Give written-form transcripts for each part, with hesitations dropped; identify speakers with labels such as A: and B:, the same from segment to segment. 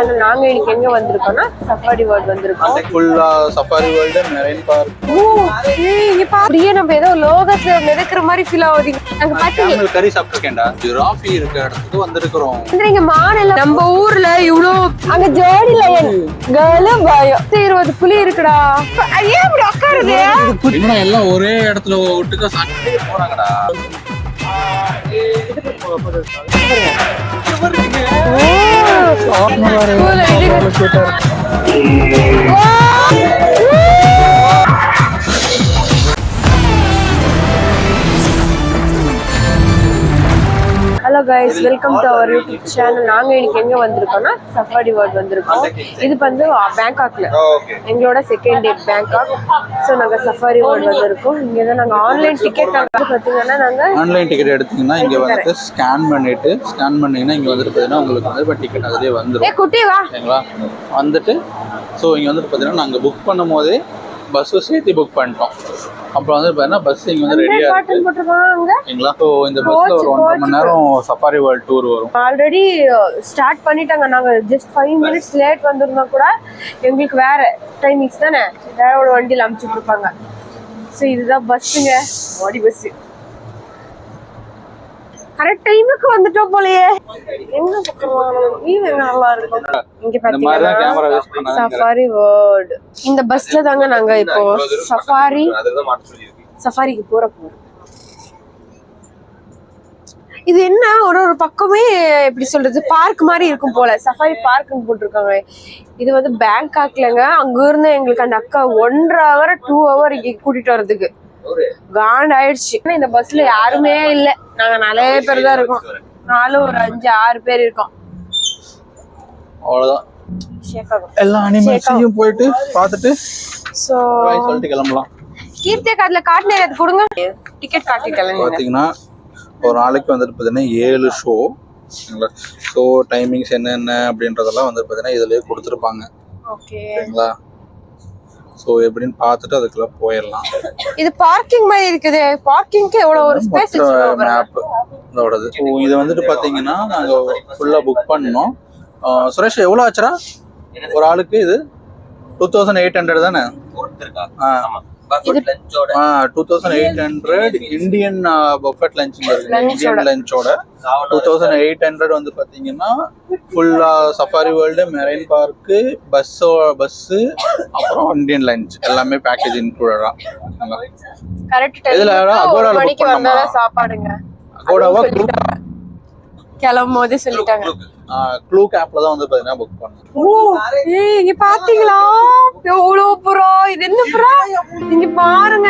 A: Channel. நாங்க இன்னைக்கு எங்க வந்திருக்கோம்னா சஃபாரி வேர்ல்ட் வந்திருக்கோம்.
B: ஃபுல்லா சஃபாரி வேர்ல்ட் மெரைன் பார்க்.
A: இங்க பாருங்க, நம்ம ஏதோ லோகத்துல மிதக்குற மாதிரி ஃபீல் ஆகுது. அங்க பாத்தீங்க
B: கறி சாப்பிட்டுருக்கேன்டா. ஜிராஃபி இருக்க இடத்துக்கு வந்திருக்கிறோம்.
A: இங்க மானல நம்ம ஊர்ல இவ்ளோ அங்க ஜோடி லயன் கேர்ல பயம் 20 புலி இருக்குடா. ஐயா இப்படி உட்காருது.
B: என்னடா எல்லாம் ஒரே இடத்துல ஒட்டுக்கா சாப்பிட்டே போறாங்கடா.
A: Hello guys, welcome to our YouTube channel. நாங்கள் இன்னைக்கு எங்கே வந்திருக்கோம்னா சஃபாரி வேர்ல்ட் வந்திருக்கோம். இது வந்து பேங்காக்ல எங்களோட செகண்ட் டே பேங்காக். ஸோ நாங்கள் சஃபாரி வேர்ல்ட் வந்திருக்கோம். இங்கே தான் நாங்கள் ஆன்லைன் டிக்கெட் பார்த்தீங்கன்னா நாங்கள்
B: ஆன்லைன் டிக்கெட் எடுத்தீங்கன்னா இங்கே வந்துட்டு ஸ்கேன் பண்ணிங்கன்னா இங்கே வந்துட்டு பார்த்தீங்கன்னா உங்களுக்கு வந்து இப்போ டிக்கெட் அதிலே வந்துடும்.
A: குட்டி வா
B: சரிங்களா? வந்துட்டு ஸோ இங்கே வந்துட்டு பார்த்தீங்கன்னா நாங்கள் புக் பண்ணும் போதே பஸ்ஸும் சேர்த்து புக் பண்ணிட்டோம். அப்புறம் வந்து பார்த்தீங்கன்னா பஸ் இங்கே வந்து ரெடியாக இருக்குங்களா? ஸோ இந்த பஸ்ஸில் ஒரு 1.5 மணி நேரம் சஃபாரி வேர்ல்ட் டூர் வரும்.
A: ஆல்ரெடி ஸ்டார்ட் பண்ணிட்டாங்க. நாங்கள் ஜஸ்ட் 5 மினிட்ஸ் லேட் வந்திருந்தா கூட எங்களுக்கு வேற டைமிங்ஸ் தானே, வேற ஒரு வண்டியில் அனுப்பிச்சு கொடுப்பாங்க. ஸோ இதுதான் பஸ்ஸுங்க, வாடி பஸ்ஸு. கரெக்ட் டைமுக்கு வந்துட்டோம் போலயே. எங்க பக்கம் நல்லா இருக்கும். இங்க பாத்தீங்கன்னா சஃபாரி வேர்ல்ட் இந்த பஸ்ல தாங்க நாங்க இப்போ சஃபாரிக்கு போறோம். இது என்ன ஒரு பக்கமே எப்படி சொல்றது, பார்க் மாதிரி இருக்கும் போல. சஃபாரி பார்க்னு போட்டிருக்காங்க. இது வந்து பேங்காக்லங்க. அங்க இருந்து எங்களுக்கு அந்த அக்கா 1.5 hour 2 hour இங்க கூட்டிட்டு வர்றதுக்கு காண்ட் ஆயிடுச்சு. இந்த பஸ்ல யாருமே இல்ல, நாங்க நிறைய பேர் தான் இருக்கோம். ஒரு 5-6 பேர் இருக்கோம்.
B: அவ்வளவுதான். எல்லா அனிமல்ஸையும் போயிட்டு பார்த்துட்டு சோ சொல்லிட்டு கிளம்பலாம்.
A: கீர்த்தி கார்டுல காட்டுனே கொடுங்க, டிக்கெட் காட்டிட்டேன்.
B: பாத்தீங்கன்னா ஒரு நாளைக்கு வந்துட்டு பார்த்தீங்கன்னா 7 ஷோ. ஷோ டைமிங்ஸ் என்னென்ன அப்படின்றதெல்லாம் வந்து பார்த்தீங்கன்னா இதுலயே கொடுத்துருப்பாங்க. சரிங்களா? ஸோ எப்படின்னு பார்த்துட்டு அதுக்குள்ள போயிடலாம்.
A: இது பார்க்கிங் மாதிரி இருக்குது. பார்க்கிங்க்கு எவ்வளோ ஒரு ஸ்பேஸ்
B: மேப் இதோடது. ஸோ இது வந்துட்டு பார்த்தீங்கன்னா நாங்கள் ஃபுல்லாக புக் பண்ணோம். சுரேஷ் எவ்வளோ ஆச்சுரா ஒரு ஆளுக்கு? இது 2800 தானே? 2800 இந்தியன் பஃபெட் லஞ்ச். இந்தியன் லஞ்சோட 2800 வந்து பாத்தீங்கன்னா ஃபுல்லா safari world marine park bus அப்புறம் இந்தியன் லஞ்ச் எல்லாமே பேக்கேஜ் இன்க்ளூடடா.
A: கரெக்ட்.
B: இதுல அகோடால புக் பண்ணோமா?
A: சாப்பாடுங்க
B: அகோடாவா
A: கிளம்பும் போதே சொல்லிட்டாங்க.
B: க்ளூக் ஆப்ல தான் வந்து பாத்தீங்கன்னா புக் பண்ணோம்.
A: இங்க பாத்தீங்களா எவ்வளவு புறா? இது என்ன புறா? இங்க பாருங்க.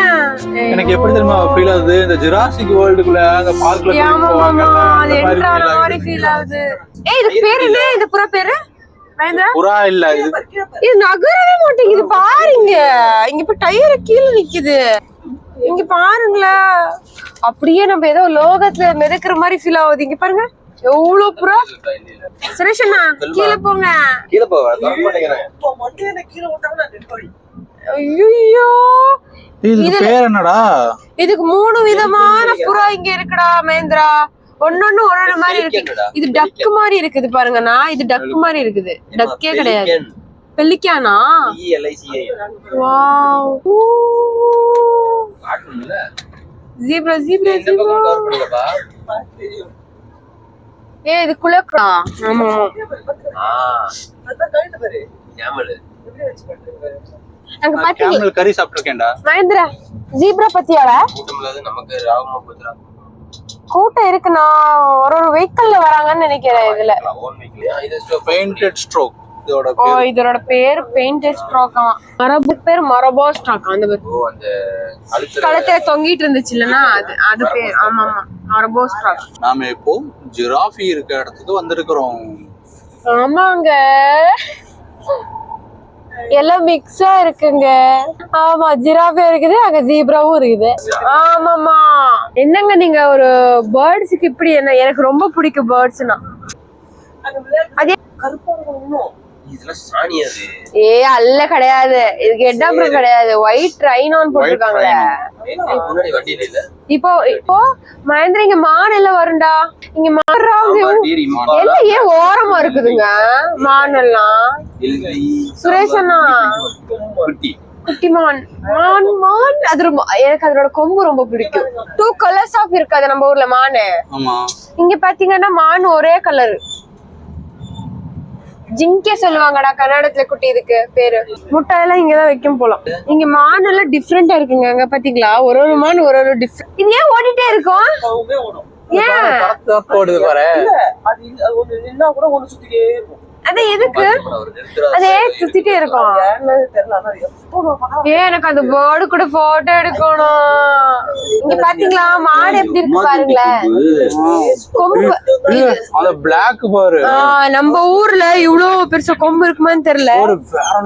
B: எனக்கு எப்படி தெரியுமா ஃபீல் ஆகுது, இந்த ஜுராசிக் வேர்ல்டுக்குள்ள அந்த பார்க்ல போவாங்க
A: அது என்ட்ரான மாதிரி ஃபீல் ஆகுது. இது பேர் என்ன? இந்த புறா பேரு
B: புறா இல்ல,
A: இது நகரவே மாட்டேங்குது. பாருங்க, இங்க இப்ப டயர் கீழே நிக்குது. இங்க பாருங்களேன், அப்படியே நம்ம ஏதோ லோகத்துல மிதக்குற மாதிரி ஃபீல் ஆகுது. இங்க பாருங்க எவ்வளவு புறா. சுரேஷ் அண்ணா கீழே போங்க. ஐயோ,
B: இது பேர் என்னடா?
A: இதுக்கு 3 விதமான புறா இங்க இருக்குடா மகேந்திரா. ஒன்னொன்னு ஒரு மாதிரி இருக்கு. இது டக்கு மாதிரி இருக்குது பாருங்கண்ணா. இது டக்கு மாதிரி இருக்குது. டக்கே கிடையாது, பெலிக்கானா. Wow, zebra zebra zebra. இது குளக்கா. ஆமா அங்க பாத்தீங்க
B: கறி சாப்பிட்டுருக்கேன்டா
A: மகேந்திரா. ஜீப்ரா பத்தியால கூட்டம் இருக்குண்ணா. ஒரு வெஹிக்கிள்ல வராங்கன்னு நினைக்கிறேன். இதுல
B: பெயிண்டட் ஸ்ட்ரோக்
A: இதோட பேர் பெயிண்டட் ஸ்ட்ரோக்கா. மரபு பேர் மரபோ ஸ்ட்ரோக். அந்த கழுத்துல தொங்கிட்டு இருந்துச்சு இல்லன்னா அது பேர். ஆமா ஆமா, மரபோ ஸ்ட்ரோக்.
B: நாம இப்போ ஜிராஃபி இருக்க இடத்துக்கு வந்திருக்கிறோம்.
A: ஆமாங்க, எல்லாம் மிக்ஸா இருக்குங்க. ஆமா, ஜிராஃபி இருக்குது, அங்க ஜீப்ராவும் இருக்குது. ஆமாமா. என்னங்க நீங்க ஒரு பேர்ட்ஸுக்கு இப்படி என்ன? எனக்கு ரொம்ப பிடிக்கும் பேர்ட்ஸ்னா. அதே
C: இதெல்லாம் சாணியா அது?
A: அல்ல கிடையாது, இதுக்கு ஹெட் அப்புறம் கிடையாது, ஒயிட் ரைனான்னு போட்டிருக்காங்களே.
C: முன்னாடி வண்டியில இல்ல.
A: இப்போ மகேந்திர இங்க மான் எல்லாம் வரும்டா, இங்க மாறுறாங்க எல்லாம் ஏன் ஓரமா இருக்குதுங்க மான் எல்லாம்? சுரேஷ் அண்ணா
C: குட்டி
A: குட்டி மான் மான் மான் அது ரொம்ப எனக்கு அதோட கொம்பு ரொம்ப பிடிக்கும். 2 கலர்ஸ் ஆஃப் இருக்காது நம்ம ஊர்ல மானு. இங்க பாத்தீங்கன்னா மான் ஒரே கலர். ஜிங்கே சொல்லுவாங்கடா கன்னடத்துல குட்டி, இதுக்கு பேரு. முட்டையெல்லாம் இங்கதான் வைக்கும் போலாம். இங்க மான் எல்லாம் டிஃப்ரெண்டா இருக்குங்க. அங்க பாத்தீங்களா ஒரு ஒரு மான் ஒரு ஒரு டிஃப்ரெண்ட். இது ஏன் ஓடிட்டே இருக்கும்? ஏன்
B: ஓடுது பாரு.
A: அது எதுக்கு அதே சுத்திட்டே இருக்கும்? எனக்கு அந்த பேர்டு கூட போட்டோ எடுக்கணும். இங்க பாத்தீங்களா மாடு எப்படி இருக்கு பாருங்களேன். கொம்பு
B: அந்த பிளாக் பாரு.
A: நம்ம ஊர்ல இவ்வளவு பெருசா கொம்பு இருக்குமான்னு தெரியல.
B: வேற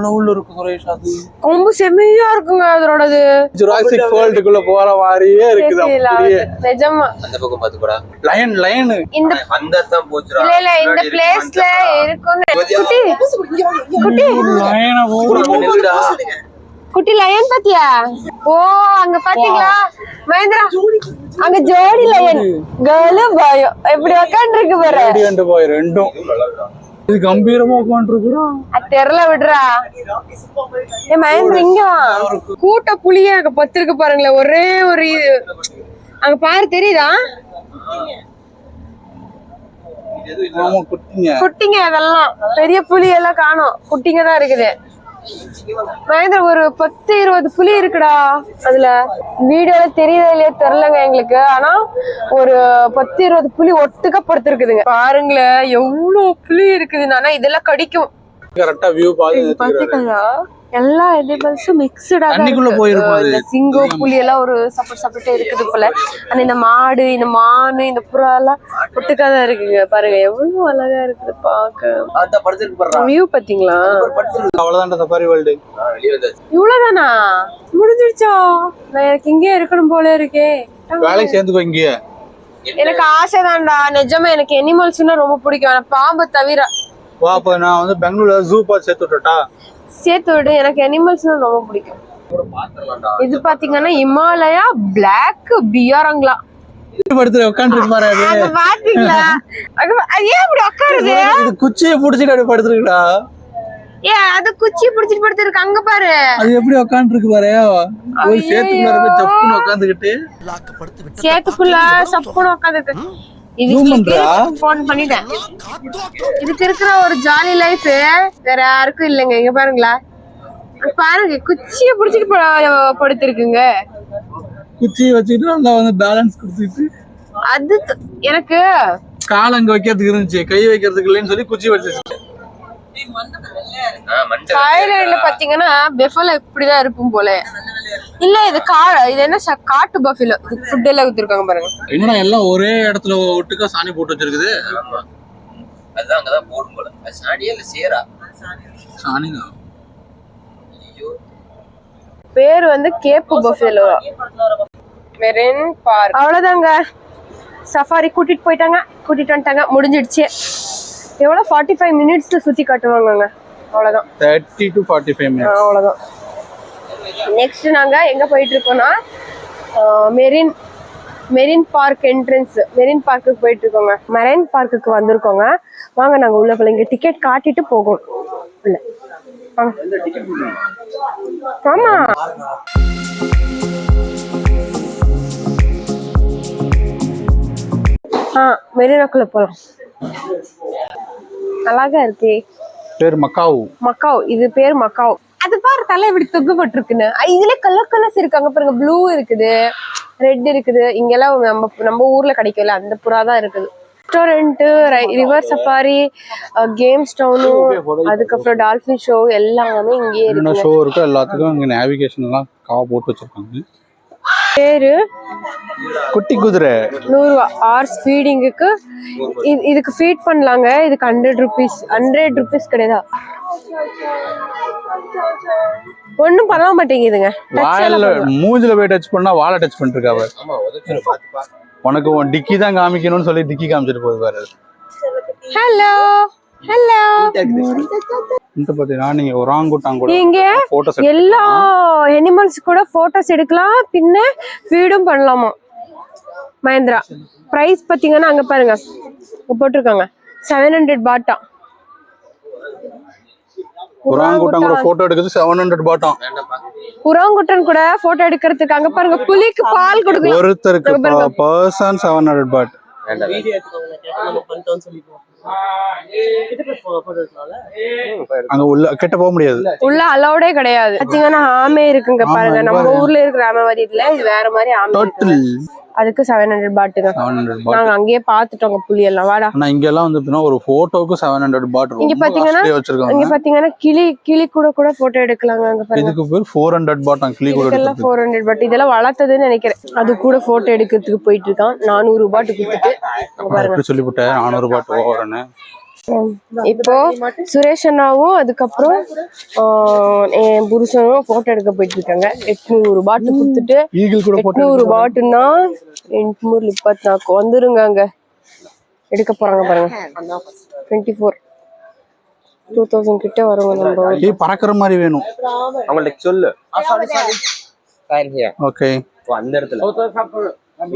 B: லெவல்ல இருக்கு சுரேஷ். அது
A: கொம்பு செம்மையா இருக்குங்க அதோடது.
B: ஜுராசிக் வேர்ல்டுக்குள்ள போற மாதிரியே இருக்குது
A: நிஜமா.
C: அந்த பக்கம் பாத்து கூட
B: லயன் லயன்
A: இந்த
C: அந்த தான் போச்சுடா.
A: இல்ல இல்ல இந்த பிளேஸ்ல இருக்குங்க. குட்டி குட்டி குட்டி லயன் பாத்தியா? ஓ அங்க பாத்தீங்களா மகேந்திரா, அங்க ஜோடி லயன் கேர்ளு பாயோ எப்படி உட்காந்து இருக்கு பாரு.
B: போய் ரெண்டும் இது கம்பீரமா உட்காந்துருக்குறா.
A: அது தெரியல விடுறா. ஏ மகேந்திர இங்க வா. கூட்ட புளிய அங்க பத்திருக்கு பாருங்களேன். ஒரே ஒரு அங்க பாரு தெரியுதா? குட்டிங்க அதெல்லாம். பெரிய புலி எல்லாம் காணோம், குட்டிங்க தான் இருக்குது. மகேந்திர ஒரு 10-20 புலி இருக்குடா அதுல. வீடியோல தெரியுதா இல்லையா தெரியலங்க எங்களுக்கு. ஆனா ஒரு 10-20 புலி ஒட்டுக்கா படுத்திருக்குதுங்க. பாருங்களேன் எவ்வளவு புலி இருக்குதுன்னு. ஆனா இதெல்லாம் கடிக்கும்.
B: கரெக்டா வியூ
A: பாத்துக்கங்க. எல்லா அனிமல்ஸும் மிக்ஸ்டா
B: போயிருக்கும்.
A: சிங்கம் புலி எல்லாம் ஒரு சாப்பிட்டு இருக்குது போல. ஆனா இந்த மாடு இந்த மானு இந்த புறா எல்லாம் ஒட்டுக்காதான் இருக்குங்க. பாருங்க எவ்வளவு அழகா இருக்குது பாக்க. வியூ பாத்தீங்களா?
B: அவ்வளவுதான் சஃபாரி வேர்ல்டு.
A: இவ்வளவுதானா? முடிஞ்சிருச்சா? நான் எனக்கு இங்கே இருக்கணும் போல இருக்கே.
B: வேலைக்கு சேர்ந்துக்கோ இங்க.
A: எனக்கு ஆசைதான்டா நிஜமா. எனக்கு அனிமல்ஸ்னா ரொம்ப பிடிக்கும். ஆனா பாம்பு தவிர.
B: வா அப்ப நான் வந்து பெங்களூர்ல ஜூ பார்த்து சேர்த்து விட்டுட்டா? சேர்த்து
A: விடு. எனக்கு அனிமல்ஸ்னா ரொம்ப பிடிக்கும். இது பாத்தீங்கன்னா இமாலயா பிளாக் பியரங்களா
B: உட்காந்துருக்கு பாரு.
A: பாத்தீங்களா ஏன் இப்படி உட்காருது?
B: குச்சியை புடிச்சிட்டு அப்படி படுத்துருக்குடா.
A: அது குச்சி புடிச்சிட்டு படுத்துருக்கு. அங்க பாரு
B: அது எப்படி உட்காந்துருக்கு பாரு. ஒரு சேத்துக்குள்ள சப்புன்னு உட்காந்துக்கிட்டு
A: சேத்துக்குள்ள சப்புன்னு உட்காந்துருக்கு. போன் பண்ணிட்டேன். இதுக்கு இருக்கிற ஒரு ஜாலி லைஃப் வேற யாருக்கும் இல்லைங்க. இங்க பாருங்களா பாருங்க குச்சிய புடிச்சிட்டு படுத்திருக்குங்க.
B: குச்சியை வச்சுட்டு நல்லா வந்து பேலன்ஸ் கொடுத்துட்டு.
A: அது எனக்கு
B: கால் அங்க வைக்கிறதுக்கு இருந்துச்சு, கை வைக்கிறதுக்கு இல்லைன்னு சொல்லி குச்சி வச்சிருச்சு.
A: தாய்லாந்துல பாத்தீங்கன்னா பெஃபலோ இப்படிதான் இருக்கும் போல. இல்ல இது இது என்ன காட்டு பஃபலோ. இது ஃபுட் எல்லாம் ஊத்திருக்காங்க பாருங்க.
B: என்னடா எல்லாம் ஒரே இடத்துல ஒட்டுக்கா சாணி போட்டு வச்சிருக்குது.
C: அதுதான் அங்கதான் போடும் போல. சாணியா இல்ல சேரா?
B: சாணிதான்.
A: பேர் வந்து கேப் பஃபலோ மெரின் பார்க். அவ்வளவுதாங்க. சஃபாரி கூட்டிட்டு போயிட்டாங்க, கூட்டிட்டு வந்துட்டாங்க, முடிஞ்சிடுச்சு. எவ்வளவு 45 மினிட்ஸ்ல சுத்தி காட்டுவாங்க. அவ்வளவுதான்.
B: 30 to 45 minutes.
A: அவ்வளவுதான். நெக்ஸ்ட் நாங்க எங்க போயிட்டு இருக்கோம்னா மெரின் பார்க் என்ட்ரன்ஸ். மெரின் பார்க்குக்கு போயிட்டு இருக்கோங்க. மெரின் பார்க்குக்கு வந்திருக்கோங்க. வாங்க நாங்க உள்ள போல. இங்க டிக்கெட் காட்டிட்டு போகணும் உள்ள. ஆமா மெரினாக்குள்ள போலாம். அழகா இருக்கு.
B: பேர் மக்காவ்.
A: மக்காவ். இது பேர் மக்காவ். அது பாரு தலை இப்படி தொங்கப்பட்டிருக்குன்னு. இதுல கலர் கலர்ஸ் இருக்காங்க பாருங்க. ப்ளூ இருக்குது, ரெட் இருக்குது. இங்கெல்லாம் நம்ம ஊர்ல கிடைக்கல அந்த புறா தான் இருக்குது. ரெஸ்டாரண்ட், ரிவர் சஃபாரி, கேம்ஸ் டவுனும், அதுக்கப்புறம் டால்பின் ஷோ எல்லாமே இங்கேயே இருக்கு.
B: ஷோ இருக்கு எல்லாத்துக்கும். இங்க நேவிகேஷன் எல்லாம் போட்டு வச்சிருக்காங்க.
A: பேரு
B: குட்டி குதிரை.
A: 100 ரூபா ஹார்ஸ் ஃபீடிங்குக்கு. இதுக்கு ஃபீட் பண்ணலாங்க. இதுக்கு 100 rupees. 100 rupees கிடையாதா? ஒண்ணும் பண்ண மாட்டேங்குதுங்க.
B: மூஞ்சில போய் டச் பண்ணா வாழை டச் பண்ணிட்டு இருக்காவ. உனக்கு டிக்கி தான் காமிக்கணும்னு சொல்லி டிக்கி காமிச்சிட்டு போகுது பாரு.
A: Hello hello.
B: இந்த பாத்தீங்கன்னா நீங்க ஒராங்குட்டான் கூட
A: இங்க
B: போட்டோஸ்
A: எல்லா அனிமல்ஸ் கூட போட்டோஸ் எடுக்கலாம், பின்ன ஃபீடும் பண்ணலாமா. மஹேந்திரா பிரைஸ் பாத்தீங்கன்னா அங்க பாருங்க போட்டிருக்காங்க 700 பாட்டா.
B: ஒராங்குட்டான் கூட போட்டோ எடுக்கிறது 700 பாட்டாம்.
A: ஒராங்குட்டன் கூட போட்டோ எடுக்கிறதுக்கு அங்க பாருங்க புலிக்கு பால் கொடுக்கலாம்.
B: ஒருத்தருக்கு பர்சன் 700 பாட். அங்க உள்ள கிட்ட போக முடியாது,
A: உள்ள அலௌடே கிடையாது. பாத்தீங்கன்னா ஆமே இருக்குங்க பாருங்க. நம்ம ஊர்ல இருக்கிற ஆமை மாதிரி இல்ல, இது வேற மாதிரி ஆமை இருக்கு. அதுக்கு 700 பாட்டுங்க. நாங்க அங்கேயே பாத்துட்டோங்க புலி எல்லாம். வாடா.
B: ஆனா இங்க எல்லாம் வந்து ஒரு போட்டோக்கு 700 பாட்.
A: இங்க பாத்தீங்கன்னா கிளி கூட போட்டோ எடுக்கலாங்க. அங்க பாருங்க
B: இதுக்கு பேர் 400 பாட். கிளி கூட
A: இதெல்லாம் 400 பாட். இதெல்லாம் வளர்த்ததுன்னு நினைக்கிறேன். அது கூட போட்டோ எடுக்கிறதுக்கு போயிட்டு இருக்கான். 400 பாட் கொடுத்துட்டு
B: எப்படி சொல்லிவிட்டேன் 400 பாட் ஓவரன்னு.
A: இப்போ சுரேஷ் அண்ணாவும் அதுக்கப்புறம் என் புருஷனும் போட்டோ எடுக்க போயிட்டு இருக்காங்க. 800 பாட்டு கொடுத்துட்டு 800 பாட்டுன்னா 824 வந்துருங்க. அங்க எடுக்க போறாங்க பாருங்க. 2000 கிட்ட வருங்க. நம்ம
B: பறக்கிற மாதிரி வேணும்
C: அவங்கள்ட்ட சொல்லு.
B: ஓகே
C: அந்த இடத்துல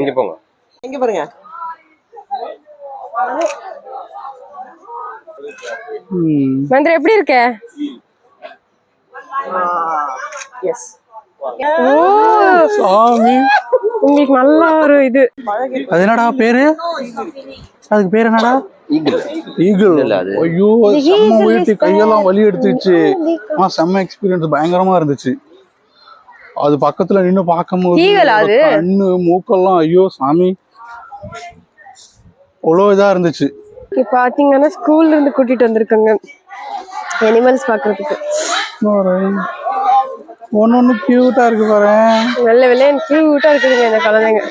C: இங்க போங்க.
D: எங்க பாருங்க.
A: மந்திர எப்படி இருக்க?
D: எஸ்.
B: சாமி
A: உங்களுக்கு நல்ல ஒரு இது.
B: அது என்னடா பேரு? அதுக்கு பேர் என்னடா? ஈகிள். ஐயோ செம்ம வெயிட், கையெல்லாம் வலி எடுத்துச்சு. செம்ம எக்ஸ்பீரியன்ஸ், பயங்கரமா இருந்துச்சு. அது பக்கத்துல நின்னு பார்க்கும்போது கண்ணு மூக்கெல்லாம் ஐயோ சாமி அவ்வளோ இதா இருந்துச்சு.
A: இப்ப பாத்தீங்கன்னா ஸ்கூல்ல இருந்து கூட்டிட்டு வந்திருக்காங்க அனிமல்ஸ் பாக்குறதுக்கு.
B: ஒன்னு கியூட்டா இருக்கு பாரு.
A: நல்ல விளையாண்டு கியூட்டா இருக்குதுங்க இந்த குழந்தைங்க.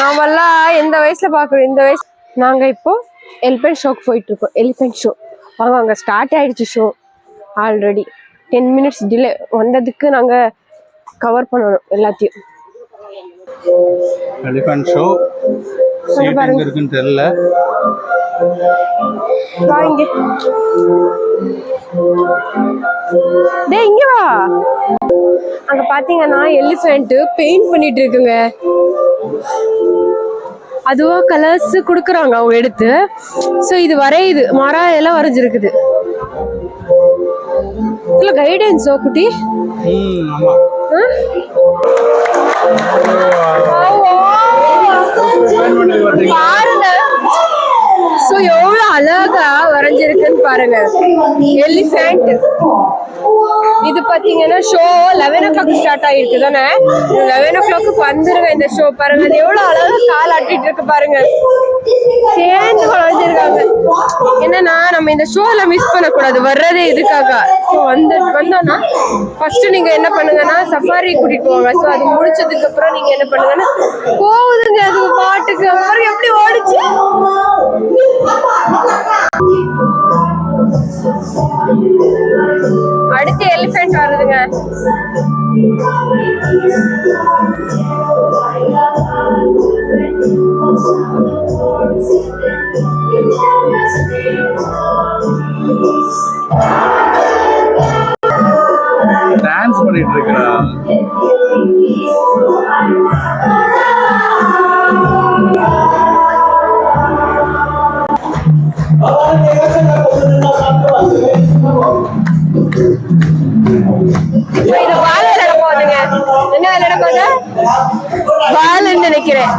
A: நாமெல்லாம் எந்த வயசுல பாக்குறோம், இந்த வயசு. நாங்க இப்போ எலிபென்ட் ஷோக்கு போயிட்டு இருக்கோம். எலிபென்ட் ஷோ வாங்க, அங்க ஸ்டார்ட் ஆயிடுச்சு ஷோ. ஆல்ரெடி 10 minutes டிலே வந்ததுக்கு நாங்க கவர் பண்ணணும் எல்லாத்தையும்.
B: எலிபென்ட் ஷோ சீட் எங்க இருக்குன்னு தெரியல.
A: வாங்க டேய் இங்க வா. அங்க பாத்தீங்கன்னா எலிஃபென்ட் பெயிண்ட் பண்ணிட்டு இருக்குங்க. அதுவா கலர்ஸ் குடுக்குறாங்க அவங்க எடுத்து. சோ இது வரையுது, மரம் எல்லாம் வரைஞ்சிருக்குது. இதுல கைடன்ஸோ குட்டி.
B: ஆமா
A: பாருங்க. சோ எவ்வளவு அழகா வரைஞ்சிருக்குன்னு பாருங்க. எலிஃபென்ட் இது பாத்தீங்கன்னா ஷோ 11 o'clock ஸ்டார்ட் ஆயிருக்கு தானே. 11 o'clock வந்துருங்க இந்த ஷோ. பாருங்க அது எவ்வளவு அழகா கால் ஆட்டிட்டு இருக்கு பாருங்க. சேர்ந்து வரைஞ்சிருக்காங்க. என்னன்னா நம்ம இந்த ஷோல மிஸ் பண்ணக்கூடாது, வர்றதே இதுக்காக. ஸோ வந்தோம்னா ஃபர்ஸ்ட் நீங்க என்ன பண்ணுங்கன்னா சஃபாரி கூட்டிட்டு போவாங்க. ஸோ அது முடிச்சதுக்கு அப்புறம் நீங்க என்ன பண்ணுங்கன்னா போகுதுங்க அது பாட்டுக்கு. அப்புறம் எப்படி ஓடிச்சு. அடுத்து எலிஃபென்ட் வருதுங்க.
B: டான்ஸ் பண்ணிட்டு இருக்கா.
A: இது பால் விளையாட போகுதுங்க. என்ன விளையாட போகுது? பால்னு நினைக்கிறேன்.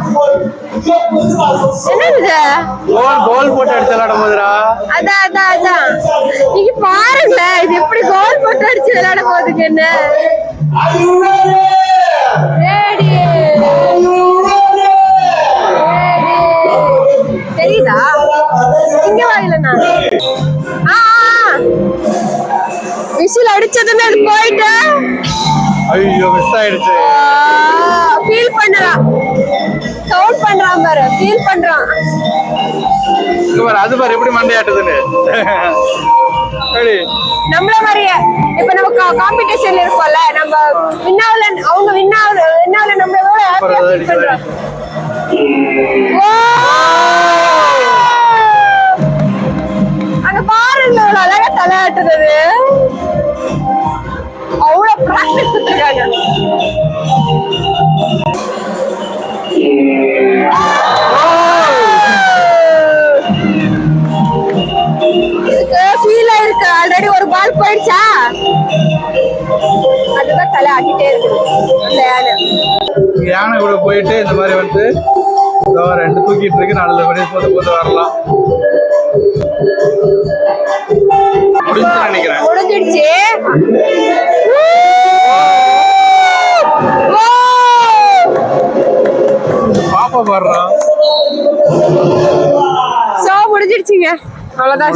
A: என்னது
B: கோல் போட்டு அடிச்சு விளையாட போகுதுடா.
A: அதான் அதான் அதான். நீங்க பாருங்களேன், இது எப்படி கோல் போட்டு அடிச்சு விளையாட போகுதுங்க. என்ன தெரியுதா? இங்க வாயில நான் விசில் அடிச்சதுமே அது போயிட்டு
B: ஐயோ மிஸ் ஆயிடுச்சு.
A: ஃபீல் பண்றான், சவுண்ட் பண்றான் பாரு, ஃபீல் பண்றான்.
B: அது பாரு எப்படி மண்டையாட்டுதுன்னு.
A: நம்மள மாதிரியே இப்ப நம்ம காம்படிஷன்ல இருக்கோம்ல, நம்ம வின்னாவல அவங்க வின்னாவல நம்ம எவ்வளவு ஹாப்பியா ஃபீல் பண்றோம். தலையாட்டுறது அவ்வளவு பிராக்டிஸ் கொடுத்துருக்காங்க. ஃபீல் ஆயிருக்கு. ஆல்ரெடி ஒரு பால் போயிடுச்சா, அதுதான் தலை ஆட்டிட்டே இருக்குது அந்த யானை.
B: யானை கூட போயிட்டு இந்த மாதிரி வந்து ரெண்டு தூக்கிட்டு இருக்கு, நல்லபடியா போது வரலாம். நினைக்கிறேன்
A: முடிஞ்சிடுச்சு.
B: பாப்பா பாடுறான்.
A: சோ முடிஞ்சிடுச்சுங்க, அவ்வளவுதான்.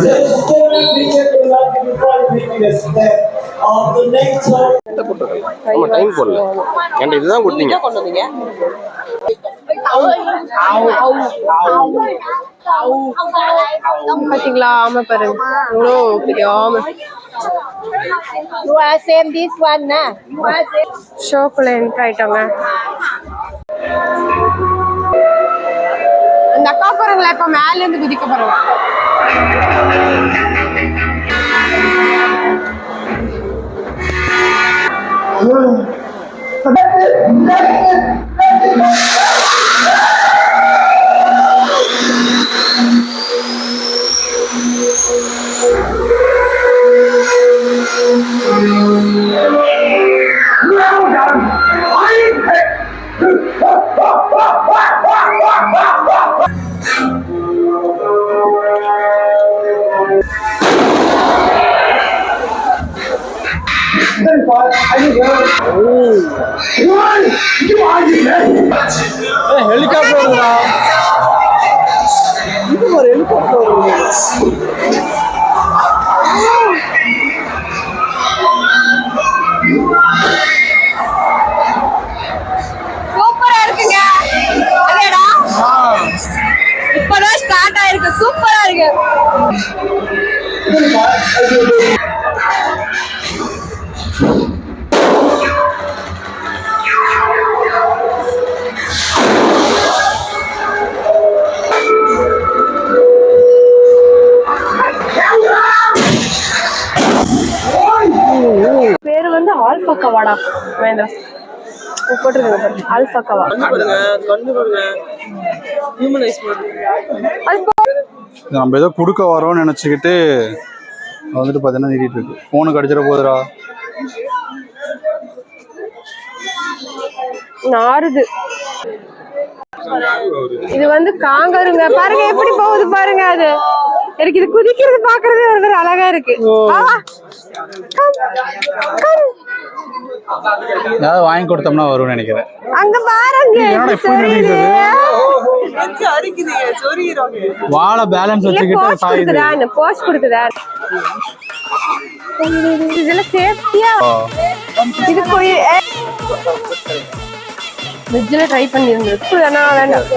C: டைம் போடல, என்கிட்ட இதுதான் கொடுத்தீங்க.
A: பாத்தீங்களா, ஆமை பாருங்க, இவ்வளோ பெரிய ஆமை. ஷோக்குள்ள என்ட்ரு ஆயிட்டோங்க. அந்த அக்கா பாருங்களா, இப்ப மேல இருந்து குதிக்க பாருங்க.
B: ஹெலிகாப்டர்
A: சூப்பரா இருக்குங்க. அதேடா இப்பதான் ஸ்டார்ட் ஆயிருக்கு. சூப்பரா இருக்கு. பேரு வந்து ஆல்பா கவாடா. வேண்டாம், போட்டுருக்காங்க ஆல்பா கவா.
B: நம்ம ஏதோ கொடுக்க வரோம்னு நினைச்சுக்கிட்டு வந்துட்டு பார்த்தீங்கன்னா நீட்டிட்டு இருக்கு. ஃபோனுக்கு அடிச்சிட போதுடா.
A: நாறுது. இது வந்து காங்கருங்க. பாருங்க எப்படி போகுது பாருங்க. அது எனக்கு இது குதிக்கிறது பாக்குறதே ஒரு அழகா இருக்கு.
B: ஏதாவது வாங்கி கொடுத்தோம்னா வரும்னு நினைக்கிறேன்.
A: அங்க பாருங்க,
B: வாழை பேலன்ஸ் வச்சுக்கிட்டு சாயுது.
A: போஸ்ட் கொடுக்குதா? இதெல்லாம் சேஃப்டியா? இது போய் வெஜ்ஜில் ட்ரை பண்ணியிருந்தது. வேண்டாம்